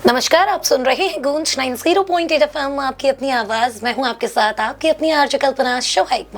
नमस्कार, आप सुन रहे हैं गूंज 90.8 FM, आपकी अपनी आवाज। मैं हूं आपके साथ, आपकी अपनी आरजे कल्पना। शो है एक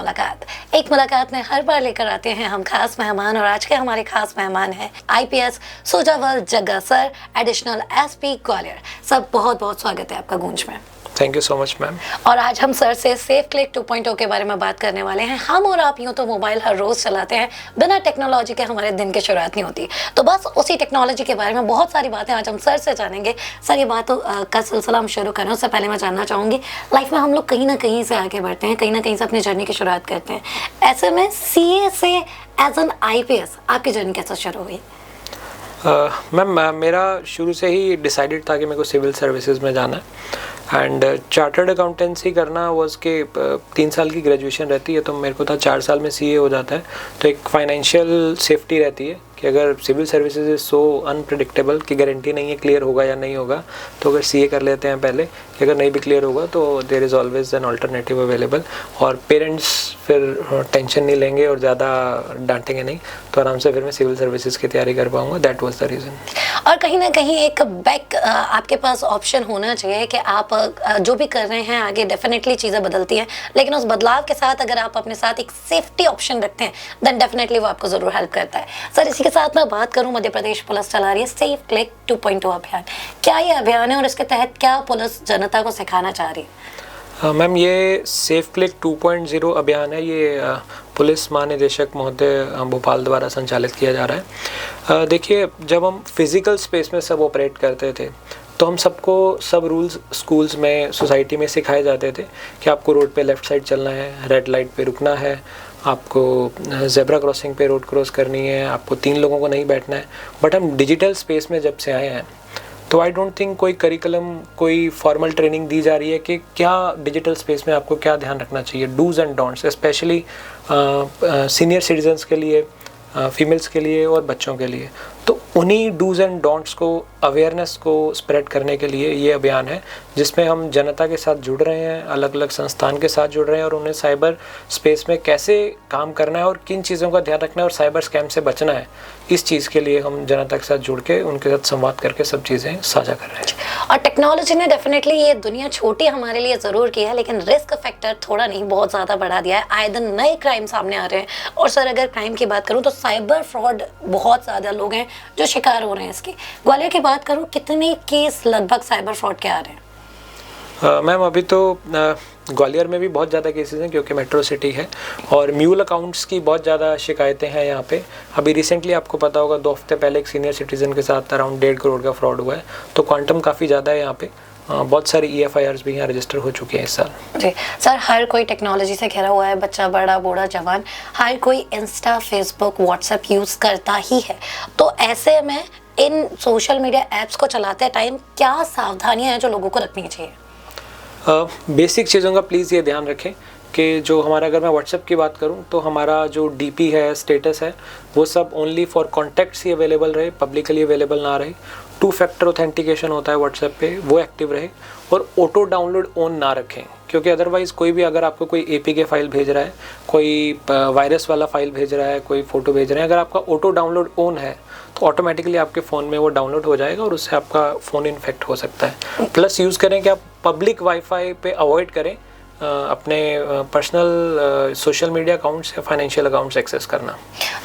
मुलाकात में हर बार लेकर आते हैं हम खास मेहमान, और आज के हमारे खास मेहमान हैं IPS सोजावल जग्गा सर, एडिशनल SP ग्वालियर। सब बहुत बहुत स्वागत है आपका गूंज में। Thank you so much ma'am. और आज हम सर से सेफ क्लिक 2.0 के बारे में बात करने वाले हैं। हम और आप यूँ तो मोबाइल हर रोज़ चलाते हैं, बिना टेक्नोलॉजी के हमारे दिन की शुरुआत नहीं होती। तो बस उसी टेक्नोलॉजी के बारे में बहुत सारी बातें आज हम सर से जानेंगे। सर, ये बातों का सिलसिला हम शुरू करें उससे पहले मैं जानना चाहूँगी, लाइफ में हम लोग कहीं ना कहीं से आगे बढ़ते हैं, कहीं ना कहीं से अपनी जर्नी की शुरुआत करते हैं। ऐसे में CA से एज एन IPS आपकी जर्नी कैसे शुरू हुई? मैम मेरा शुरू से ही डिसाइडेड था कि मेरे को सिविल सर्विसेज में जाना है एंड चार्टर्ड अकाउंटेंसी करना वाज के 3 साल की ग्रेजुएशन रहती है, तो मेरे को था 4 साल में CA हो जाता है। तो एक फाइनेंशियल सेफ्टी रहती है कि अगर civil services is so unpredictable कि गारंटी नहीं है क्लियर होगा या नहीं होगा, तो अगर CA कर लेते हैं पहले, अगर नहीं भी क्लियर होगा तो there is always an alternative available. और पेरेंट्स फिर टेंशन नहीं लेंगे और ज़्यादा डांटेंगे नहीं, तो आराम से फिर मैं सिविल सर्विसेज की तैयारी कर पाऊँगा। That was the reason. और कहीं ना कहीं एक बैक आपके पास ऑप्शन होना चाहिए कि आप जो भी कर रहे हैं आगे, डेफिनेटली चीज़ें बदलती हैं, लेकिन उस बदलाव के साथ अगर आप अपने साथ एक सेफ्टी ऑप्शन रखते हैं देन डेफिनेटली वो आपको ज़रूर हेल्प करता है। सर, इसी के साथ मैं बात करूं, मध्य प्रदेश पुलिस चला रही है सेफ क्लिक 2.0 अभियान। क्या ये अभियान है और इसके तहत क्या पुलिस जनता को सिखाना चाह रही है? मैम, ये सेफ क्लिक 2.0 अभियान है, ये पुलिस महानिदेशक महोदय भोपाल द्वारा संचालित किया जा रहा है। देखिए, जब हम फिज़िकल स्पेस में सब ऑपरेट करते थे तो हम सबको सब रूल्स स्कूल्स में, सोसाइटी में सिखाए जाते थे कि आपको रोड पे लेफ़्ट साइड चलना है, रेड लाइट पे रुकना है, आपको ज़ेब्रा क्रॉसिंग पे रोड क्रॉस करनी है, आपको 3 लोगों को नहीं बैठना है। बट हम डिजिटल स्पेस में जब से आए हैं तो आई डोंट थिंक कोई करिकुलम, कोई फॉर्मल ट्रेनिंग दी जा रही है कि क्या डिजिटल स्पेस में आपको क्या ध्यान रखना चाहिए, dos and don'ts, specially senior citizens के लिए, फीमेल्स के लिए और बच्चों के लिए। तो उन्हीं डूज़ एंड डोंट्स को, अवेयरनेस को स्प्रेड करने के लिए ये अभियान है, जिसमें हम जनता के साथ जुड़ रहे हैं, अलग अलग संस्थान के साथ जुड़ रहे हैं और उन्हें साइबर स्पेस में कैसे काम करना है और किन चीज़ों का ध्यान रखना है और साइबर स्कैम से बचना है, इस चीज़ के लिए हम जनता के साथ जुड़ के उनके साथ संवाद करके सब चीज़ें साझा कर रहे हैं। और टेक्नोलॉजी ने डेफिनेटली ये दुनिया छोटी हमारे लिए ज़रूर की है, लेकिन रिस्क फैक्टर थोड़ा नहीं बहुत ज़्यादा बढ़ा दिया है। आए दिन नए क्राइम सामने आ रहे हैं, और सर अगर क्राइम की बात करूँ तो साइबर फ्रॉड बहुत ज़्यादा लोग हैं जो शिकार हो रहे हैं इसके। ग्वालियर की बात करूँ, कितने केस लगभग साइबर फ्रॉड के आ रहे हैं? मैम, अभी तो ग्वालियर में भी बहुत ज़्यादा केसेस हैं क्योंकि मेट्रो सिटी है, और म्यूल अकाउंट्स की बहुत ज़्यादा शिकायतें हैं यहाँ पे। अभी रिसेंटली आपको पता होगा 2 हफ्ते पहले एक सीनियर सिटीज़न के साथ अराउंड 1.5 करोड़ का फ्रॉड हुआ है, तो क्वांटम काफ़ी ज़्यादा है यहाँ पे। बहुत सारी EFIRs भी यहाँ रजिस्टर हो चुके हैं इस साल। जी सर, हर कोई टेक्नोलॉजी से घिरा हुआ है, बच्चा, बड़ा, बूढ़ा, जवान, हर कोई इंस्टा, फेसबुक, व्हाट्सएप यूज़ करता ही है। तो ऐसे में इन सोशल मीडिया ऐप्स को चलाते टाइम क्या सावधानियां हैं जो लोगों को रखनी चाहिए? बेसिक चीज़ों का प्लीज़ ये ध्यान रखें कि जो हमारा, अगर मैं व्हाट्सएप की बात करूं तो हमारा जो DP है, स्टेटस है, वो सब only for contacts he available रहे, पब्लिकली अवेलेबल ना रहे। 2 फैक्टर ऑथेंटिकेशन होता है व्हाट्सएप पे, वो एक्टिव रहे, और ऑटो डाउनलोड ऑन ना रखें, क्योंकि अदरवाइज़ कोई भी अगर आपको कोई APK फाइल भेज रहा है, कोई वायरस वाला फाइल भेज रहा है, कोई फ़ोटो भेज रहे हैं, अगर आपका ऑटो डाउनलोड ऑन है तो ऑटोमेटिकली आपके फ़ोन में वो डाउनलोड हो जाएगा और उससे आपका फ़ोन इन्फेक्ट हो सकता है। प्लस यूज़ करें कि आप पब्लिक वाईफाई पे अवॉइड करें अपने पर्सनल सोशल मीडिया अकाउंट्स या फाइनेंशियल अकाउंट्स एक्सेस करना।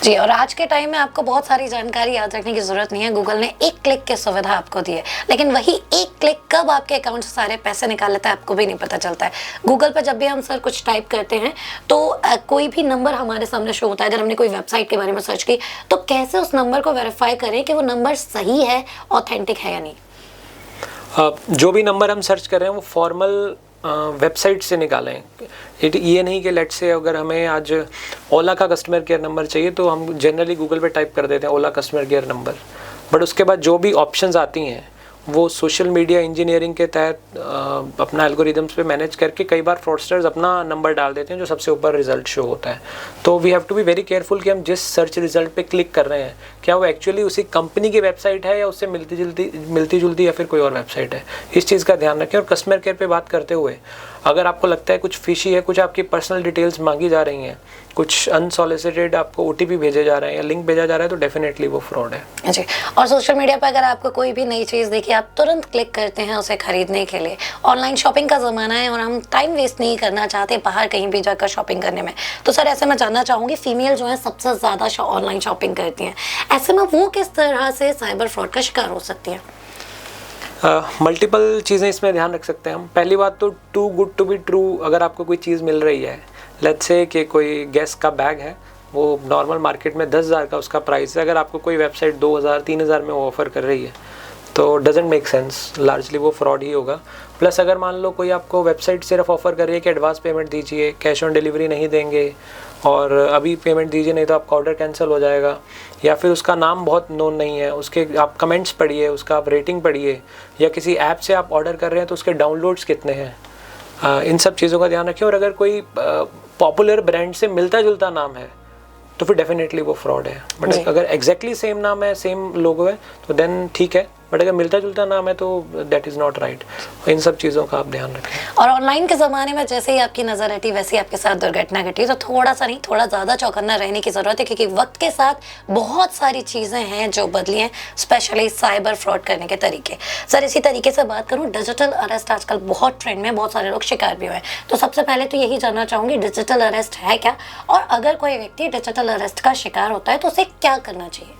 जी, और आज के टाइम में आपको बहुत सारी जानकारी याद रखने की ज़रूरत नहीं है, गूगल ने एक क्लिक की सुविधा आपको दी है, लेकिन वही एक क्लिक कब आपके अकाउंट से सारे पैसे निकाल लेता है आपको भी नहीं पता चलता है। गूगल पर जब भी हम सर कुछ टाइप करते हैं तो कोई भी नंबर हमारे सामने शो होता है। अगर हमने कोई वेबसाइट के बारे में सर्च की तो कैसे उस नंबर को वेरीफाई करें कि वो नंबर सही है, ऑथेंटिक है या नहीं? जो भी नंबर हम सर्च कर रहे हैं वो फॉर्मल वेबसाइट से निकालें। ये नहीं कि लेट से अगर हमें आज ओला का कस्टमर केयर नंबर चाहिए तो हम जनरली गूगल पे टाइप कर देते हैं ओला कस्टमर केयर नंबर, बट उसके बाद जो भी ऑप्शंस आती हैं वो सोशल मीडिया इंजीनियरिंग के तहत अपना एल्गोरिदम्स पे मैनेज करके कई बार फ्रॉडस्टर्स अपना नंबर डाल देते हैं जो सबसे ऊपर रिजल्ट शो होता है। तो we have to be very careful कि हम जिस सर्च रिजल्ट पे क्लिक कर रहे हैं क्या वो एक्चुअली उसी कंपनी की वेबसाइट है या उससे मिलती जुलती या फिर कोई और वेबसाइट है, इस चीज़ का ध्यान रखें। और कस्टमर केयर पे बात करते हुए अगर आपको लगता है कुछ फिशी है, कुछ आपकी पर्सनल डिटेल्स मांगी जा रही हैं कुछ अनसॉलिसिटेड आपको OTP भेजे जा रहे हैं या लिंक भेजा जा रहा है तो डेफिनेटली वो फ्रॉड है जी। और सोशल मीडिया पर अगर आपको कोई भी नई चीज़ देखी आप तुरंत क्लिक करते हैं उसे खरीदने के लिए। ऑनलाइन शॉपिंग का ज़माना है और हम टाइम वेस्ट नहीं करना चाहते बाहर कहीं भी जाकर शॉपिंग करने में। तो सर ऐसे में जानना चाहूँगी, फीमेल जो है सबसे ज़्यादा ऑनलाइन शॉपिंग करती हैं, ऐसे में वो किस तरह से साइबर फ्रॉड का शिकार हो सकती है? मल्टीपल चीज़ें इसमें ध्यान रख सकते हैं हम। पहली बात तो too good to be true, अगर आपको कोई चीज़ मिल रही है, लेट्स से कि कोई गैस का बैग है, वो नॉर्मल मार्केट में 10,000 का उसका प्राइस है, अगर आपको कोई वेबसाइट 2,000 3,000 में वो ऑफ़र कर रही है तो डजेंट मेक सेंस, लार्जली वो फ्रॉड ही होगा। प्लस अगर मान लो कोई आपको वेबसाइट सिर्फ ऑफ़र कर रही है कि एडवांस पेमेंट दीजिए, कैश ऑन डिलीवरी नहीं देंगे और अभी पेमेंट दीजिए नहीं तो आपका ऑर्डर कैंसिल हो जाएगा, या फिर उसका नाम बहुत नोन नहीं है, उसके आप कमेंट्स पढ़िए, उसका आप रेटिंग पढ़िए, या किसी ऐप से आप ऑर्डर कर रहे हैं तो उसके डाउनलोड्स कितने हैं, इन सब चीज़ों का ध्यान रखें। और अगर कोई पॉपुलर ब्रांड से मिलता जुलता नाम है तो फिर डेफिनेटली वो फ्रॉड है। बट अगर एग्जैक्टली सेम नाम है, सेम लोगो है तो देन ठीक है, बट अगर मिलता जुलता नाम है तो दैट इज़ नॉट राइट। इन सब चीज़ों का आप ध्यान रखें। और ऑनलाइन के ज़माने में जैसे ही आपकी नज़र हटी वैसे ही आपके साथ दुर्घटना घटी, तो थोड़ा सा नहीं थोड़ा ज़्यादा चौकन्ना रहने की ज़रूरत है, क्योंकि वक्त के साथ बहुत सारी चीज़ें हैं जो बदली हैं, स्पेशली साइबर फ्रॉड करने के तरीके। सर इसी तरीके से बात करूँ, डिजिटल अरेस्ट आजकल बहुत ट्रेंड में, बहुत सारे लोग शिकार भी हुए हैं। तो सबसे पहले तो यही जानना चाहूँगी, डिजिटल अरेस्ट है क्या, और अगर कोई व्यक्ति डिजिटल अरेस्ट का शिकार होता है तो उसे क्या करना चाहिए?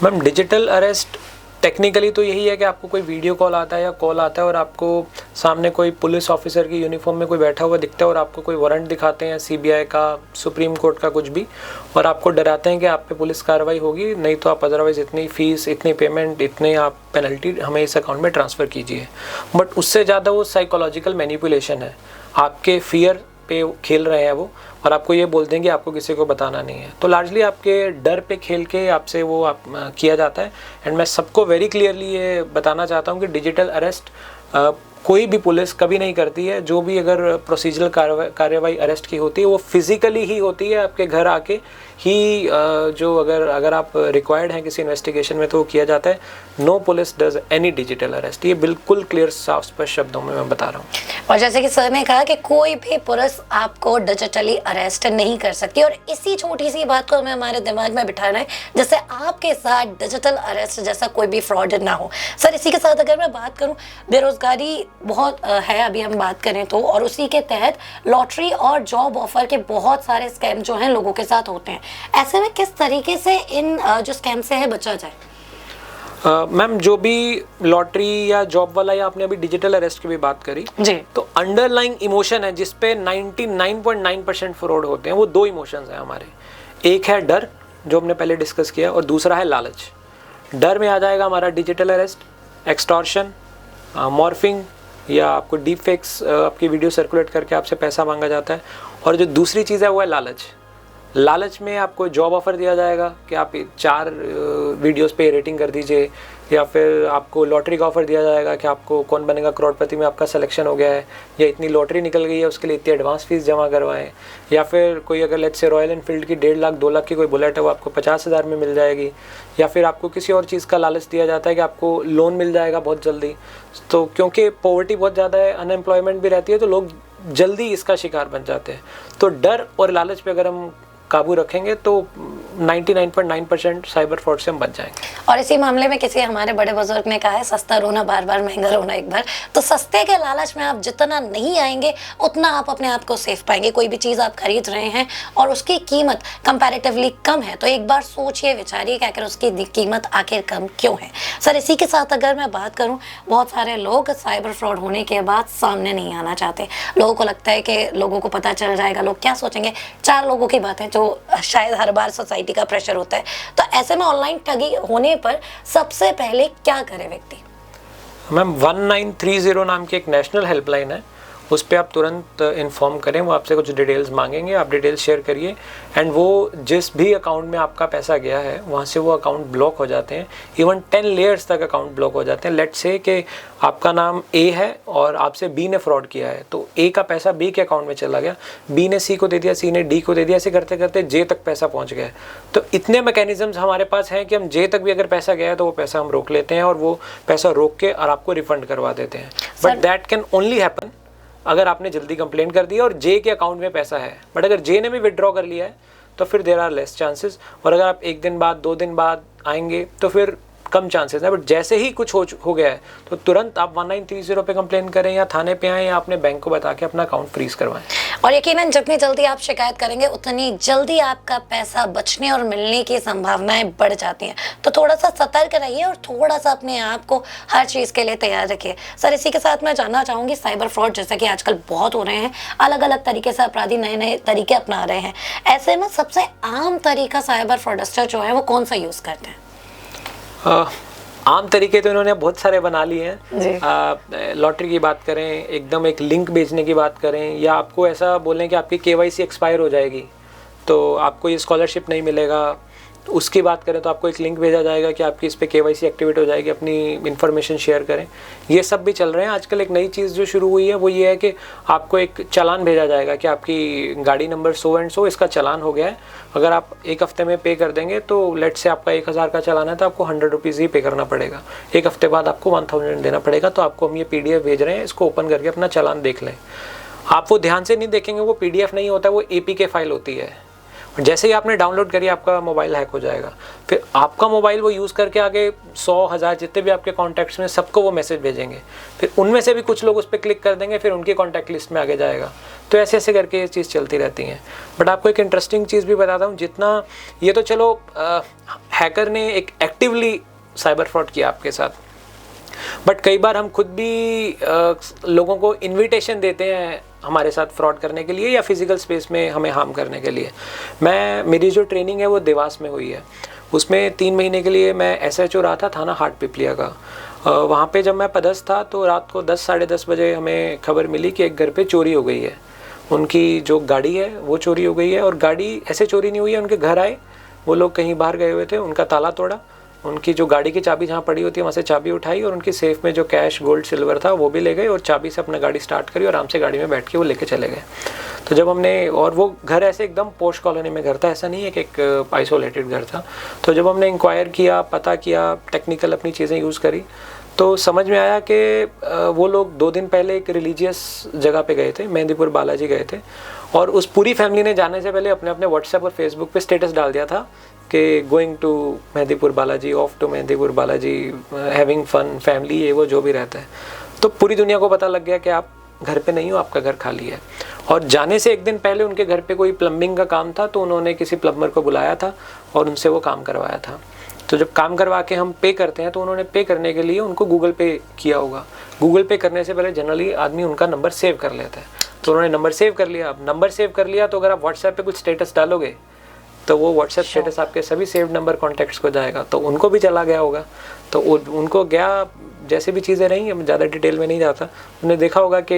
मैम डिजिटल अरेस्ट टेक्निकली तो यही है कि आपको कोई वीडियो कॉल आता है या कॉल आता है और आपको सामने कोई पुलिस ऑफिसर की यूनिफॉर्म में कोई बैठा हुआ दिखता है और आपको कोई वारंट दिखाते हैं, CBI का, सुप्रीम कोर्ट का, कुछ भी, और आपको डराते हैं कि आप पे पुलिस कार्रवाई होगी, नहीं तो आप अदरवाइज़ इतनी फ़ीस, इतनी पेमेंट, इतने आप पेनल्टी हमें इस अकाउंट में ट्रांसफ़र कीजिए। बट उससे ज़्यादा वो साइकोलॉजिकल मैनिपुलेशन है, आपके फियर पे खेल रहे हैं वो, और आपको ये बोलते हैं कि आपको किसी को बताना नहीं है। तो लार्जली आपके डर पे खेल के आपसे वो किया जाता है। एंड मैं सबको वेरी क्लियरली ये बताना चाहता हूँ कि डिजिटल अरेस्ट कोई भी पुलिस कभी नहीं करती है। जो भी अगर प्रोसीजरल कार्रवाई अरेस्ट की होती है वो फिज़िकली ही होती है, आपके घर आके ही जो अगर आप रिक्वायर्ड हैं किसी इन्वेस्टिगेशन में तो वो किया जाता है। No police does any digital arrest, ये बिल्कुल क्लियर साफ स्पष्ट शब्दों में मैं बता रहा हूँ। और जैसे कि सर ने कहा कि कोई भी पुलिस आपको डिजिटली अरेस्ट नहीं कर सकती, और इसी छोटी सी बात को हमें हमारे दिमाग में बिठाना है जिससे आपके साथ डिजिटल अरेस्ट जैसा कोई भी फ्रॉड ना हो। सर इसी के साथ अगर मैं बात करूं, बेरोजगारी बहुत है अभी हम बात करें तो, और उसी के तहत लॉटरी और जॉब ऑफर के बहुत सारे स्कैम जो हैं लोगों के साथ होते हैं। ऐसे में किस तरीके से इन जो स्कैम से है बचा जाए? मैम जो भी लॉटरी या जॉब वाला, या आपने अभी डिजिटल अरेस्ट की भी बात करी जी, तो अंडरलाइंग इमोशन है जिसपे 99.9% फ्रॉड होते हैं, वो दो इमोशंस हैं हमारे। एक है डर जो हमने पहले डिस्कस किया, और दूसरा है लालच। डर में आ जाएगा हमारा डिजिटल अरेस्ट, एक्सटॉर्शन, मॉर्फिंग, या आपको डीप फेक्स आपकी वीडियो सर्कुलेट करके आपसे पैसा मांगा जाता है। और जो दूसरी चीज़ है वो है लालच। लालच में आपको जॉब ऑफ़र दिया जाएगा कि आप 4 वीडियोस पे रेटिंग कर दीजिए, या फिर आपको लॉटरी का ऑफ़र दिया जाएगा कि आपको कौन बनेगा करोड़पति में आपका सिलेक्शन हो गया है, या इतनी लॉटरी निकल गई है उसके लिए इतनी एडवांस फीस जमा करवाएं, या फिर कोई अगर लेट्स से रॉयल एनफील्ड की 1.5 लाख 2 लाख की कोई बुलेट है वो आपको 50,000 में मिल जाएगी, या फिर आपको किसी और चीज़ का लालच दिया जाता है कि आपको लोन मिल जाएगा बहुत जल्दी। तो क्योंकि पॉवर्टी बहुत ज़्यादा है, अनएम्प्लॉयमेंट भी रहती है, तो लोग जल्दी इसका शिकार बन जाते हैं। तो डर और लालच पे अगर हम काबू रखेंगे तो 99.9% साइबर फ्रॉड से हम बच जाएंगे। और इसी मामले में किसी हमारे बड़े बुजुर्ग ने कहा है, सस्ता रोना बार बार, महंगा रोना एक बार। तो सस्ते के लालच में आप जितना नहीं आएंगे उतना आप अपने आप को सेफ पाएंगे। कोई भी चीज़ आप खरीद रहे हैं और उसकी कीमत कंपैरेटिवली कम है तो एक बार सोचिए विचारिए कि आखिर उसकी कीमत आखिर कम क्यों है। सर इसी के साथ अगर मैं बात करूँ, बहुत सारे लोग साइबर फ्रॉड होने के बाद सामने नहीं आना चाहते। लोगों को लगता है कि लोगों को पता चल जाएगा, लोग क्या सोचेंगे। 4 लोगों की बात है जो शायद हर बार सोसाइटी का प्रेशर होता है। तो ऐसे में ऑनलाइन ठगी होने पर सबसे पहले क्या करे व्यक्ति? मैम 1930 नाम की एक नेशनल हेल्पलाइन है, उस पर आप तुरंत इन्फॉर्म करें। वो आपसे कुछ डिटेल्स मांगेंगे, आप डिटेल्स शेयर करिए, एंड वो जिस भी अकाउंट में आपका पैसा गया है वहाँ से वो अकाउंट ब्लॉक हो जाते हैं। इवन 10 लेयर्स तक अकाउंट ब्लॉक हो जाते हैं। लेट्स से कि आपका नाम ए है और आपसे बी ने फ्रॉड किया है, तो ए का पैसा बी के अकाउंट में चला गया, बी ने सी को दे दिया, सी ने डी को दे दिया, ऐसे करते करते जे तक पैसा पहुँच गया। तो इतने मैकेनिज्म्स हमारे पास हैं कि हम जे तक भी अगर पैसा गया है तो वो पैसा हम रोक लेते हैं और वो पैसा रोक के और आपको रिफंड करवा देते हैं। But that can only happen अगर आपने जल्दी कंप्लेंट कर दिया और जे के अकाउंट में पैसा है, बट अगर जे ने भी विड्रॉ कर लिया है तो फिर देर आर लेस चांसेस, और अगर आप 1 दिन बाद 2 दिन बाद आएंगे तो फिर कम चांसेस है। बट जैसे ही कुछ हो गया है तो तुरंत आप 1930 पे कंप्लेन करें या थाने पे आएँ या अपने बैंक को बता के अपना अकाउंट फ्रीज करवाएं। और यकीनन जितनी जल्दी आप शिकायत करेंगे उतनी जल्दी आपका पैसा बचने और मिलने की संभावनाएं बढ़ जाती हैं। तो थोड़ा सा सतर्क रहिए और थोड़ा सा अपने आप को हर चीज़ के लिए तैयार रखिए। सर, इसी के साथ मैं जानना चाहूँगी, साइबर फ्रॉड जैसा कि आजकल बहुत हो रहे हैं, अलग अलग तरीके से अपराधी नए नए तरीके अपना रहे हैं, ऐसे में सबसे आम तरीका साइबर फ्रॉडस्टर जो है वो कौन सा यूज़ करते हैं? आम तरीके तो इन्होंने बहुत सारे बना लिए हैं। लॉटरी की बात करें, एकदम एक लिंक भेजने की बात करें, या आपको ऐसा बोलें कि आपकी KYC एक्सपायर हो जाएगी तो आपको ये स्कॉलरशिप नहीं मिलेगा। तो उसकी बात करें तो आपको एक लिंक भेजा जाएगा कि आपकी इस पे KYC एक्टिवेट हो जाएगी, अपनी इन्फॉर्मेशन शेयर करें। ये सब भी चल रहे हैं। आजकल एक नई चीज़ जो शुरू हुई है वो ये है कि आपको एक चालान भेजा जाएगा कि आपकी गाड़ी नंबर सो एंड सो इसका चालान हो गया है। अगर आप 1 हफ्ते में पे कर देंगे तो लेट से आपका 1000 का चालान है तो आपको 100 रुपीज़ ही पे करना पड़ेगा। 1 हफ्ते बाद आपको 1000 देना पड़ेगा। तो आपको हम ये PDF भेज रहे हैं, इसको ओपन करके अपना चालान देख लें। आप वो ध्यान से नहीं देखेंगे, वो PDF नहीं होता, वो APK फाइल होती है। जैसे ही आपने डाउनलोड करी आपका मोबाइल हैक हो जाएगा। फिर आपका मोबाइल वो यूज़ करके आगे 100,000 जितने भी आपके कॉन्टैक्ट्स में सबको वो मैसेज भेजेंगे। फिर उनमें से भी कुछ लोग उस पर क्लिक कर देंगे, फिर उनकी कॉन्टैक्ट लिस्ट में आगे जाएगा। तो ऐसे ऐसे करके ये चीज़ चलती रहती है। बट आपको एक इंटरेस्टिंग चीज़ भी बताता हूँ, जितना ये तो चलो हैकर ने एक एक्टिवली साइबर फ्रॉड किया आपके साथ, बट कई बार हम खुद भी लोगों को इन्विटेशन देते हैं हमारे साथ फ्रॉड करने के लिए या फिजिकल स्पेस में हमें हार्म करने के लिए। मेरी जो ट्रेनिंग है वो देवास में हुई है। उसमें 3 महीने के लिए मैं SHO रहा था थाना हाट पिपलिया का। वहाँ पे जब मैं पदस्थ था तो रात को 10 साढ़े 10 बजे हमें खबर मिली कि एक घर पे चोरी हो गई है। उनकी जो गाड़ी है वो चोरी हो गई है, और गाड़ी ऐसे चोरी नहीं हुई है, उनके घर आए, वो लोग कहीं बाहर गए हुए थे, उनका ताला तोड़ा, उनकी जो गाड़ी की चाबी जहाँ पड़ी होती है वहाँ से चाबी उठाई और उनकी सेफ में जो कैश गोल्ड सिल्वर था वो भी ले गए, और चाबी से अपना गाड़ी स्टार्ट करी और आराम से गाड़ी में बैठ के वो लेके चले गए। तो जब हमने, और वो घर ऐसे एकदम पोश कॉलोनी में घर था, ऐसा नहीं है कि एक आइसोलेटेड घर था। तो जब हमने इंक्वायर किया, पता किया, टेक्निकल अपनी चीज़ें यूज़ करी, तो समझ में आया कि वो लोग 2 दिन पहले एक रिलीजियस जगह पे गए थे, मेहंदीपुर बालाजी गए थे, और उस पूरी फैमिली ने जाने से पहले अपने अपने व्हाट्सएप और फेसबुक पे स्टेटस डाल दिया था कि going to Mehandipur Balaji, off to Mehandipur Balaji, having fun, family, ये वो जो भी रहता है। तो पूरी दुनिया को पता लग गया कि आप घर पे नहीं हो, आपका घर खाली है। और जाने से 1 दिन पहले उनके घर पे कोई प्लम्बिंग का काम था, तो उन्होंने किसी प्लम्बर को बुलाया था और उनसे वो काम करवाया था। तो जब काम करवा के हम पे करते हैं तो उन्होंने पे करने के लिए उनको गूगल पे किया होगा। गूगल पे करने से पहले जनरली आदमी उनका नंबर सेव कर लेता है, तो उन्होंने नंबर सेव कर लिया। अब नंबर सेव कर लिया तो अगर आप व्हाट्सएप पे कुछ स्टेटस डालोगे तो वो व्हाट्सएप स्टेटस आपके सभी सेव्ड नंबर कॉन्टैक्ट्स को जाएगा, तो उनको भी चला गया होगा। तो उनको गया, जैसे भी चीज़ें रही, मैं ज़्यादा डिटेल में नहीं जाता, उन्हें देखा होगा कि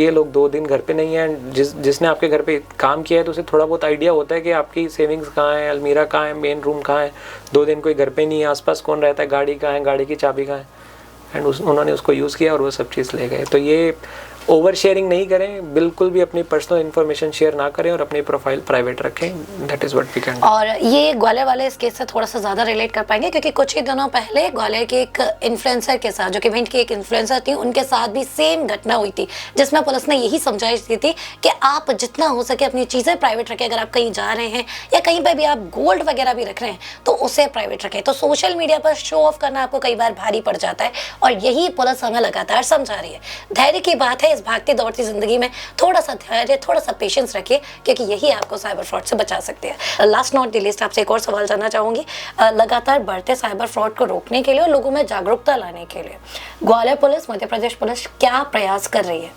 ये लोग 2 दिन घर पे नहीं हैं। जिसने आपके घर पे काम किया है तो उसे थोड़ा बहुत आइडिया होता है कि आपकी सेविंग्स कहाँ है, अलमीरा कहाँ है, मेन रूम कहाँ है। 2 दिन कोई घर पे नहीं है, आसपास कौन रहता है, गाड़ी कहाँ है, गाड़ी की चाबी कहाँ है, एंड उन्होंने उसको यूज़ किया और वो सब चीज़ ले गए। तो ये ओवर शेयरिंग नहीं करें, बिल्कुल भी अपनी पर्सनल इन्फॉर्मेशन शेयर ना करें और अपनी प्रोफाइल प्राइवेट रखें। That is what we can do. और ये ग्वालियर वाले इस केस से थोड़ा सा ज़्यादा रिलेट कर पाएंगे, क्योंकि कुछ ही दिनों पहले ग्वालियर के एक इन्फ्लुएंसर के साथ, जो कि इवेंट की एक इन्फ्लुएंसर थी, उनके साथ भी सेम घटना हुई थी, जिसमें पुलिस ने यही समझाइश दी थी कि आप जितना हो सके अपनी चीज़ें प्राइवेट रखें। अगर आप कहीं जा रहे हैं या कहीं पर भी आप गोल्ड वगैरह भी रख रहे हैं तो उसे प्राइवेट रखें। तो सोशल मीडिया पर शो ऑफ करना आपको कई बार भारी पड़ जाता है, और यही पुलिस हमें लगातार समझा रही है। धैर्य की बात है, इस भागती दौड़ती जिंदगी में थोड़ा सा धैर्य, थोड़ा सा पेशेंस रखिए, क्योंकि यही आपको साइबर फ्रॉड से बचा सकते हैं। लास्ट नॉट द लीस्ट, आपसे एक और सवाल जानना चाहूंगी। लगातार बढ़ते साइबर फ्रॉड को रोकने के लिए और लोगों में जागरूकता लाने के लिए ग्वालियर पुलिस, मध्य प्रदेश पुलिस क्या प्रयास कर रही है?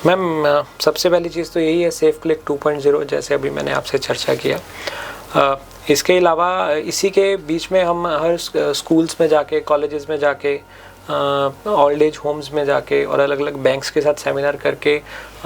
मैम, सबसे पहली चीज़ तो यही है, सेफ क्लिक 2.0, जैसे अभी मैंने आपसे चर्चा किया। इसके अलावा इसी के बीच में हम हर स्कूल्स में जाके, कॉलेजेस में जाके, ओल्ड एज होम्स में जाके और अलग अलग बैंक्स के साथ सेमिनार करके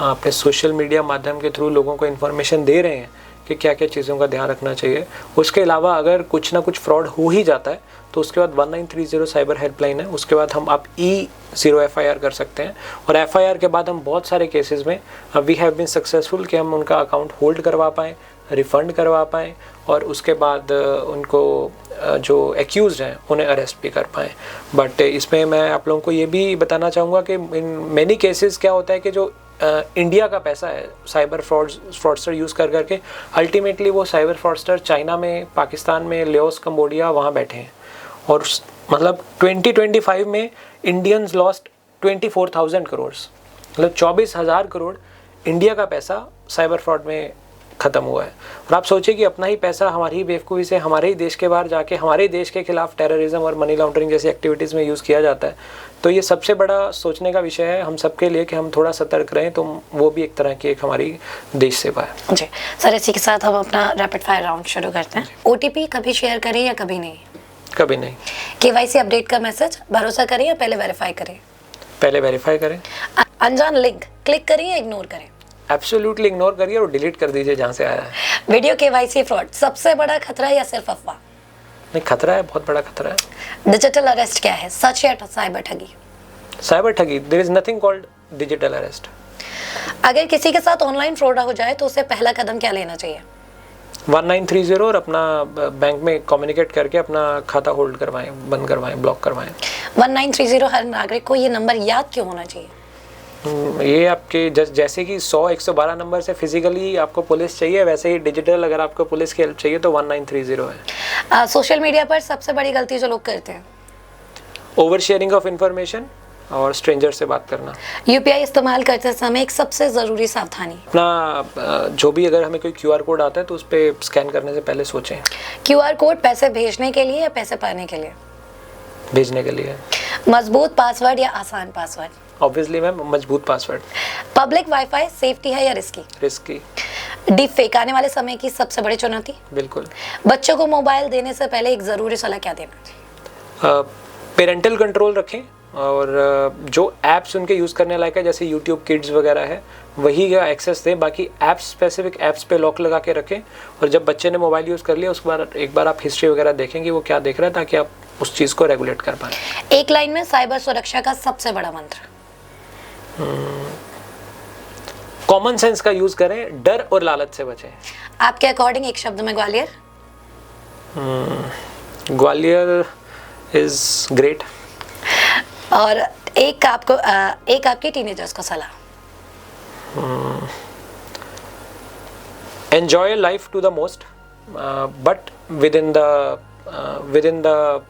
अपने सोशल मीडिया माध्यम के थ्रू लोगों को इन्फॉर्मेशन दे रहे हैं कि क्या क्या चीज़ों का ध्यान रखना चाहिए। उसके अलावा अगर कुछ ना कुछ फ्रॉड हो ही जाता है तो उसके बाद 1930 साइबर हेल्पलाइन है, उसके बाद आप E0 FIR कर सकते हैं, और FIR के बाद हम बहुत सारे केसेस में वी हैव बीन सक्सेसफुल कि हम उनका अकाउंट होल्ड करवा पाएँ, रिफ़ंड करवा पाएँ और उसके बाद उनको जो एक्यूज़ हैं उन्हें अरेस्ट भी कर पाएँ। बट इसमें मैं आप लोगों को ये भी बताना चाहूँगा कि इन मैनी केसेस क्या होता है कि जो इंडिया का पैसा है साइबर फ्रॉडस्टर यूज़ कर करके अल्टीमेटली वो साइबर फ्रॉडस्टर चाइना में, पाकिस्तान में, लाओस, कंबोडिया वहाँ बैठे हैं और मतलब 2025 में इंडियंस लॉस्ट 24,000 करोड़, मतलब 24,000 करोड़ इंडिया का पैसा साइबर फ्रॉड में ख़त्म हुआ है। और आप सोचिए कि अपना ही पैसा हमारी ही बेवकूफ़ी से हमारे ही देश के बाहर जाके हमारे ही देश के खिलाफ टेररिज्म और मनी लॉन्ड्रिंग जैसी एक्टिविटीज़ में यूज़ किया जाता है। तो ये सबसे बड़ा सोचने का विषय है हम सबके लिए कि हम थोड़ा सतर्क रहें, तो वो भी एक तरह की एक हमारी देश सेवा है। जी सर, इसी के साथ हम अपना रैपिड फायर राउंड शुरू करते हैं। OTP कभी शेयर करें या कभी नहीं? कभी नहीं। KYC अपडेट का मैसेज भरोसा करें या पहले वेरीफाई करें? पहले वेरीफाई करें। अनजान लिंक क्लिक करें या इग्नोर करें? एब्सोल्युटली इग्नोर करिए और डिलीट कर दीजिए जहाँ से आया है। वीडियो KYC फ्रॉड सबसे बड़ा खतरा या सिर्फ अफवाह? नहीं, खतरा है, बहुत बड़ा खतरा है। डिजिटल अरेस्ट क्या है, सच या साइबर ठगी? साइबर ठगी, there is nothing called digital arrest. अगर किसी के साथ ऑनलाइन फ्रॉड हो जाए तो उसे पहला कदम क्या लेना चाहिए? 1930 और अपना बैंक में कम्युनिकेट करके अपना खाता होल्ड करवाएं, बंद करवाएं, ब्लॉक करवाएं। 1930 हर नागरिक को ये नंबर याद क्यों होना चाहिए? ये आपके जैसे कि 100-112 नंबर से फिजिकली आपको पुलिस चाहिए, वैसे ही डिजिटल अगर आपको पुलिस की हेल्प चाहिए तो 1930 है। सोशल मीडिया पर सबसे बड़ी गलती जो लोग करते हैं? ओवर शेयरिंग ऑफ इंफॉर्मेशन और स्ट्रेंजर से बात करना। UPI इस्तेमाल करते समय एक सबसे ज़रूरी सावधानी? अपना जो भी अगर हमें कोई QR कोड आता है तो उस पर स्कैन करने से पहले सोचें। QR कोड पैसे भेजने के लिए या पैसे पाने के लिए? भेजने के लिए। मजबूत पासवर्ड या आसान पासवर्ड? ऑब्वियसली मैम, मजबूत पासवर्ड। पब्लिक वाईफाई सेफ्टी है या रिस्की? रिस्की। डीप फेक आने वाले समय की सबसे बड़ी चुनौती? बिल्कुल। बच्चों को मोबाइल देने से पहले एक ज़रूरी सलाह क्या देना चाहिए? पेरेंटल कंट्रोल रखें और जो ऐप्स उनके यूज़ करने लायक है जैसे YouTube किड्स वगैरह है वही का एक्सेस दें, बाकी ऐप्स स्पेसिफिक ऐप्स पे लॉक लगा के रखें। और जब बच्चे ने मोबाइल यूज़ कर लिया उसके बाद एक बार आप हिस्ट्री वगैरह देखेंगे वो क्या देख रहा है, ताकि आप उस चीज़ को रेगुलेट कर पाएँ। एक लाइन में साइबर सुरक्षा का सबसे बड़ा मंत्र? कॉमन सेंस का यूज़ करें, डर और लालच से बचें। आपके अकॉर्डिंग एक शब्द में ग्वालियर? Gwalior is great. और एक आपके टीनेजर्स को सलाह? Enjoy life to the most but within the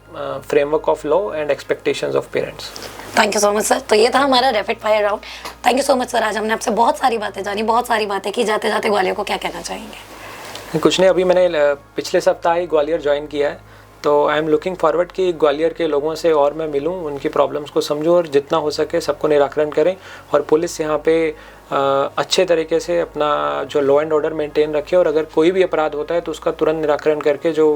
framework of law and expectations of parents. Thank you so much sir. तो ये था हमारा rapid fire round. Thank you so much sir. आज हमने आपसे बहुत सारी बातें जानी, बहुत सारी बातें की। जाते जाते ग्वालियर को क्या कहना चाहेंगे? कुछ नहीं, अभी मैंने पिछले सप्ताह ही ग्वालियर ज्वाइन किया है, तो आई एम लुकिंग फॉरवर्ड कि ग्वालियर के लोगों से और मैं मिलूं, उनकी प्रॉब्लम्स को समझूं और जितना हो सके सबको निराकरण करें। और पुलिस यहाँ पे अच्छे तरीके से अपना जो लॉ एंड ऑर्डर मेंटेन रखे और अगर कोई भी अपराध होता है तो उसका तुरंत निराकरण करके जो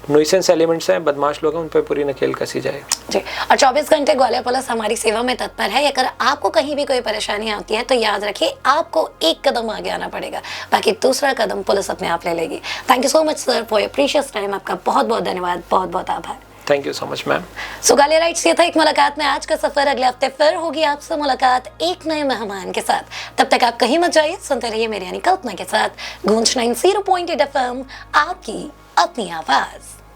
न्यूसेंस एलिमेंट्स हैं, बदमाश लोग हैं, उन पर पूरी नकेल कसी जाए जी। और 24 घंटे ग्वालियर पुलिस हमारी सेवा में तत्पर है। अगर आपको कहीं भी कोई परेशानी आती है तो याद रखिए आपको एक कदम आगे आना पड़ेगा, बाकी दूसरा कदम पुलिस अपने आप ले लेगी। Thank you so much sir for your precious time. आपका बहुत बहुत धन्यवाद, बहुत बहुत आभार। Thank you so much ma'am. So Gwaliorites, ये था एक मुलाकात में आज का सफर। अगले हफ्ते फिर होगी आपसे मुलाकात एक नए मेहमान के साथ। तब तक आप कहीं मत जाइए, सुनते रहिए मेरी यानी कल्पना के साथ गूंज 90.8 FM, आपकी अपनी आवाज़।